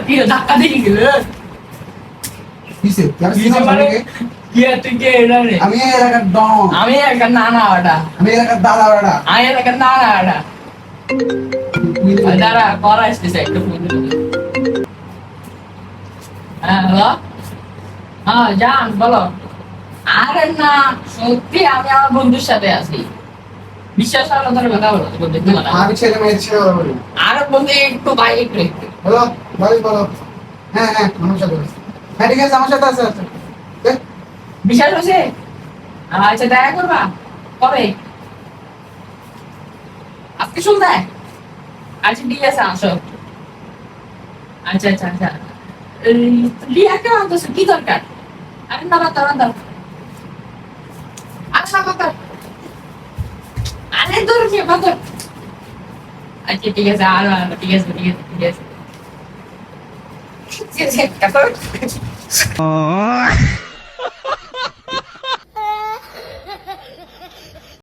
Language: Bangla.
কি ধাক্কা দিয়ে গেল কিসে কি তুই কে এটা রে আমি এলাকার ডন আমি একটা নানা ওটা আমি এলাকার দাদা ওটা আমি একটা নানা ওটা দাঁড়া করা আসতেছে একটা ফোন হ্যাঁ হ্যালো হ্যাঁ জান বলো আরে না সত্যি আমি আমার বন্ধুর সাথে আছি বিশ্বাস হলো ধরে কথা বলো বন্ধু আমি ছেলে মেয়ের ছেলে কথা বলি আরে বন্ধু একটু ভাই একটু বলো ভাই বলো হ্যাঁ হ্যাঁ আমার সাথে আছে হ্যাঁ ঠিক আছে আমার সাথে আছে আছে বিশ্বাস হচ্ছে আচ্ছা দেখা করবা কবে আজকে শুনতে আচ্ছা ঠিক আছে আসো আচ্ছা আচ্ছা আচ্ছা লিয়া কেন আনতেছো কি দরকার আরে না বাতা বাতা আচ্ছা বাতা আরে দূর কি বাতা আচ্ছা ঠিক আছে আর ঠিক আছে ঠিক আছে ঠিক আছে ঠিক আছে